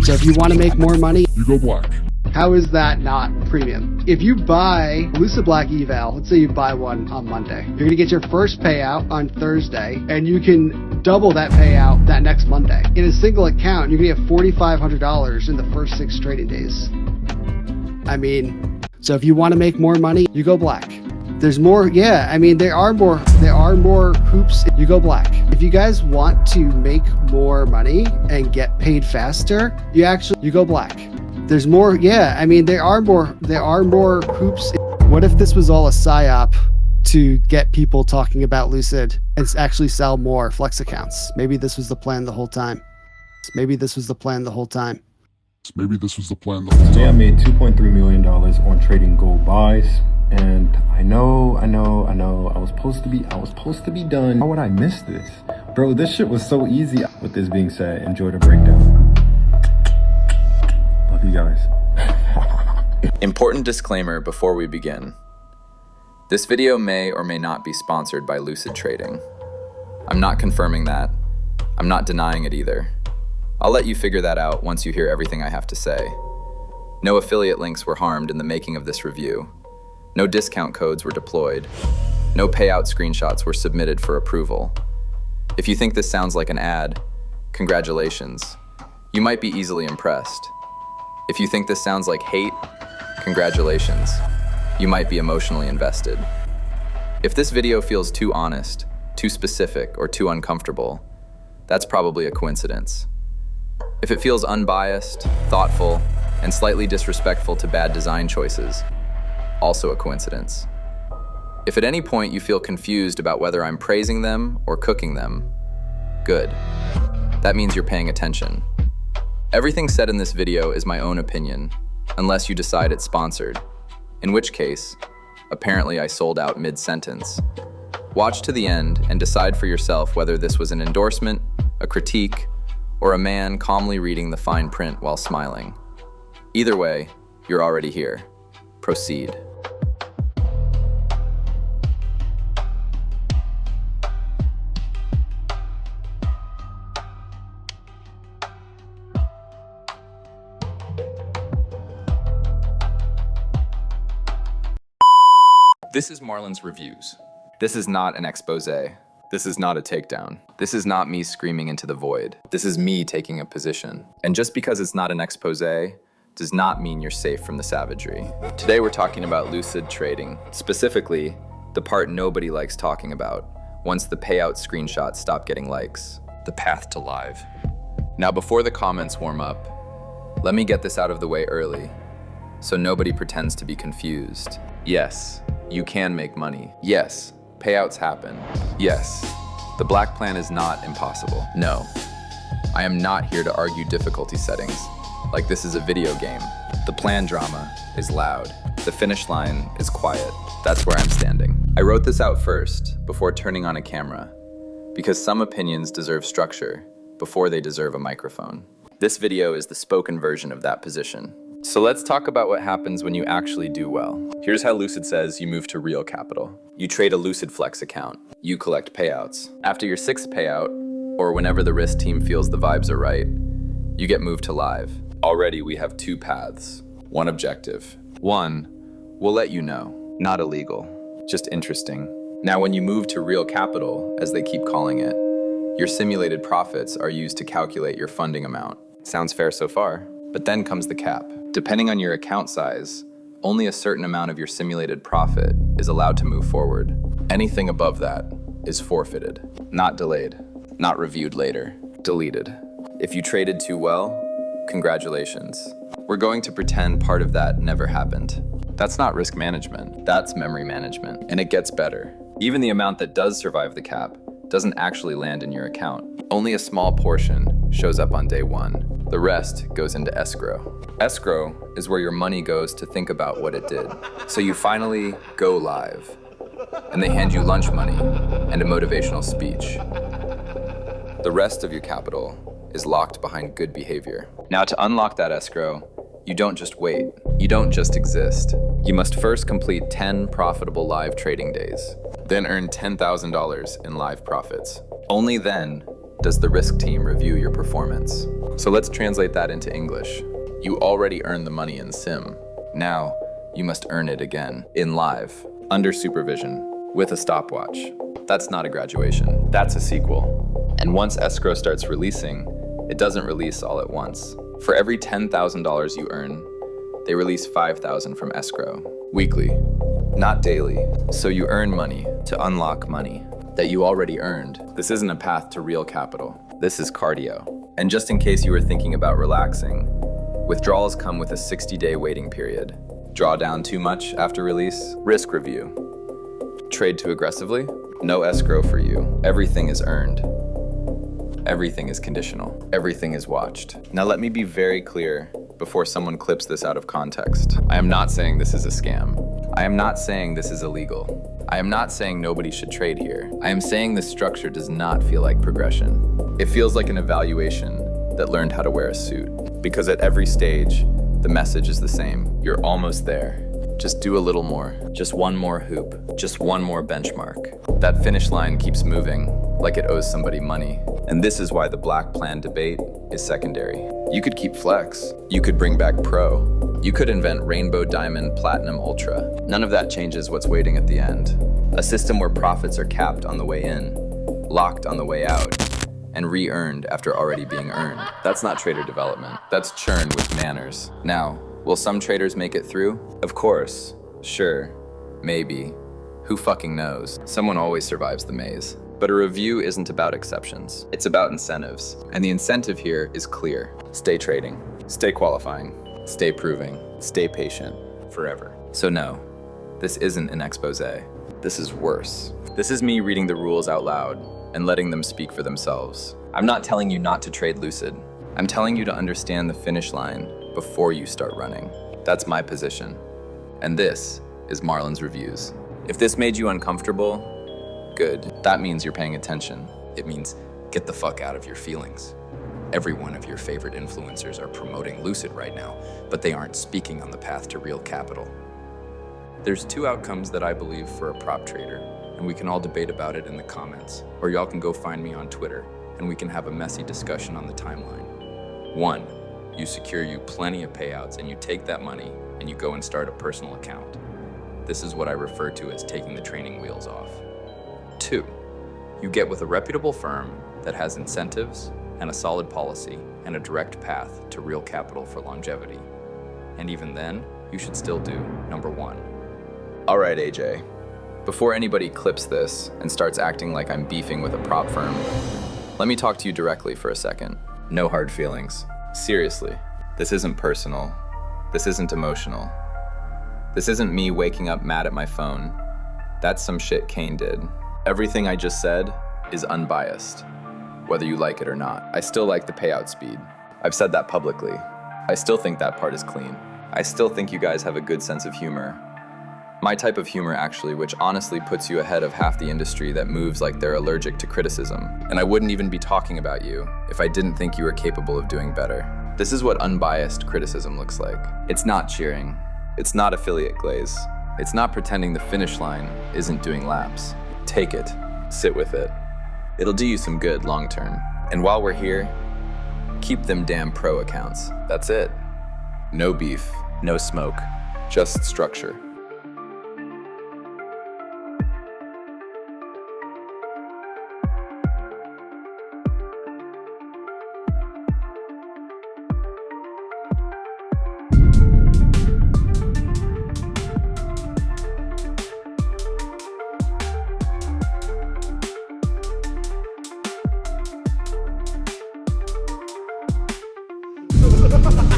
So if you want to make more money, you go black. how is that not premium? If you buy Lucid Black eval, let's say you buy one on Monday, you're going to get your first payout on Thursday, and you can double that payout that next Monday. In a single account, you're going to get $4,500 in the first 6 trading days. I mean, so if you want to make more money, you go black. There's more, yeah, I mean, there are more hoops, you go black. If you guys want to make more money and get paid faster, you go black. There's more, yeah, I mean, there are more hoops. What if this was all a psyop to get people talking about Lucid and actually sell more Flex accounts? Maybe this was the plan the whole time. Today I made $2.3 million on trading gold buys, and I know, I was supposed to be done. How would I miss this? Bro, this shit was so easy. With this being said, enjoy the breakdown. Love you guys. Important disclaimer before we begin. This video may or may not be sponsored by Lucid Trading. I'm not confirming that. I'm not denying it either. I'll let you figure that out once you hear everything I have to say. No affiliate links were harmed in the making of this review. No discount codes were deployed. No payout screenshots were submitted for approval. If you think this sounds like an ad, congratulations. You might be easily impressed. If you think this sounds like hate, congratulations. You might be emotionally invested. If this video feels too honest, too specific, or too uncomfortable, that's probably a coincidence. If it feels unbiased, thoughtful, and slightly disrespectful to bad design choices, also a coincidence. If at any point you feel confused about whether I'm praising them or cooking them, good. That means you're paying attention. Everything said in this video is my own opinion, unless you decide it's sponsored, in which case, apparently I sold out mid-sentence. Watch to the end and decide for yourself whether this was an endorsement, a critique, or a man calmly reading the fine print while smiling. Either way, you're already here. Proceed. This is Marlon's reviews. This is not an exposé. This is not a takedown. This is not me screaming into the void. This is me taking a position. And just because it's not an exposé does not mean you're safe from the savagery. Today we're talking about Lucid Trading, specifically the part nobody likes talking about once the payout screenshots stop getting likes, the path to live. Now before the comments warm up, let me get this out of the way early so nobody pretends to be confused. Yes, you can make money. Yes, payouts happen. Yes, the black plan is not impossible. No, I am not here to argue difficulty settings like this is a video game. The plan drama is loud. The finish line is quiet. That's where I'm standing. I wrote this out first before turning on a camera because some opinions deserve structure before they deserve a microphone. This video is the spoken version of that position. So let's talk about what happens when you actually do well. Here's how Lucid says you move to real capital. You trade a Lucid Flex account. You collect payouts. After your 6th payout, or whenever the risk team feels the vibes are right, you get moved to live. Already we have 2 paths, one objective. 1, we'll let you know, not illegal, just interesting. Now when you move to real capital, as they keep calling it, your simulated profits are used to calculate your funding amount. Sounds fair so far, but then comes the cap. Depending on your account size, only a certain amount of your simulated profit is allowed to move forward. Anything above that is forfeited, not delayed, not reviewed later, deleted. If you traded too well, congratulations. We're going to pretend part of that never happened. That's not risk management, that's memory management, and it gets better. Even the amount that does survive the cap doesn't actually land in your account. Only a small portion shows up on day 1. The rest goes into escrow. Escrow is where your money goes to think about what it did. So you finally go live, and they hand you lunch money and a motivational speech. The rest of your capital is locked behind good behavior. Now to unlock that escrow, you don't just wait. You don't just exist. You must first complete 10 profitable live trading days, then earn $10,000 in live profits. Only then does the risk team review your performance. So let's translate that into English. You already earned the money in sim. Now, you must earn it again, in live, under supervision, with a stopwatch. That's not a graduation, that's a sequel. And once escrow starts releasing, it doesn't release all at once. For every $10,000 you earn, they release $5,000 from escrow, weekly, not daily. So you earn money to unlock money that you already earned. This isn't a path to real capital. This is cardio. And just in case you were thinking about relaxing, withdrawals come with a 60-day waiting period. Draw down too much after release? Risk review. Trade too aggressively? No escrow for you. Everything is earned. Everything is conditional. Everything is watched. Now let me be very clear before someone clips this out of context. I am not saying this is a scam. I am not saying this is illegal. I am not saying nobody should trade here. I am saying this structure does not feel like progression. It feels like an evaluation that learned how to wear a suit. Because at every stage, the message is the same. You're almost there. Just do a little more. Just one more hoop. Just one more benchmark. That finish line keeps moving like it owes somebody money. And this is why the black plan debate is secondary. You could keep flex. You could bring back pro. You could invent rainbow diamond platinum ultra. None of that changes what's waiting at the end. A system where profits are capped on the way in, locked on the way out, and re-earned after already being earned. That's not trader development. That's churn with manners. Now, will some traders make it through? Of course. Sure. Maybe. Who fucking knows? Someone always survives the maze. But a review isn't about exceptions. It's about incentives. And the incentive here is clear. Stay trading. Stay qualifying. Stay proving. Stay patient. Forever. So no, this isn't an expose. This is worse. This is me reading the rules out loud and letting them speak for themselves. I'm not telling you not to trade Lucid. I'm telling you to understand the finish line before you start running. That's my position. And this is Marlon's Reviews. If this made you uncomfortable, good. That means you're paying attention. It means get the fuck out of your feelings. Every one of your favorite influencers are promoting Lucid right now, but they aren't speaking on the path to real capital. There's two outcomes that I believe for a prop trader, and we can all debate about it in the comments, or y'all can go find me on Twitter, and we can have a messy discussion on the timeline. One, you secure you plenty of payouts, and you take that money, and you go and start a personal account. This is what I refer to as taking the training wheels off. Two, you get with a reputable firm that has incentives and a solid policy and a direct path to real capital for longevity. And even then, you should still do number one. All right, AJ. Before anybody clips this and starts acting like I'm beefing with a prop firm, let me talk to you directly for a second. No hard feelings. Seriously, this isn't personal. This isn't emotional. This isn't me waking up mad at my phone. That's some shit Kane did. Everything I just said is unbiased, whether you like it or not. I still like the payout speed. I've said that publicly. I still think that part is clean. I still think you guys have a good sense of humor. My type of humor, actually, which honestly puts you ahead of half the industry that moves like they're allergic to criticism. And I wouldn't even be talking about you if I didn't think you were capable of doing better. This is what unbiased criticism looks like. It's not cheering. It's not affiliate glaze. It's not pretending the finish line isn't doing laps. Take it. Sit with it. It'll do you some good long term. And while we're here, keep them damn pro accounts. That's it. No beef, no smoke, just structure. Ha ha ha!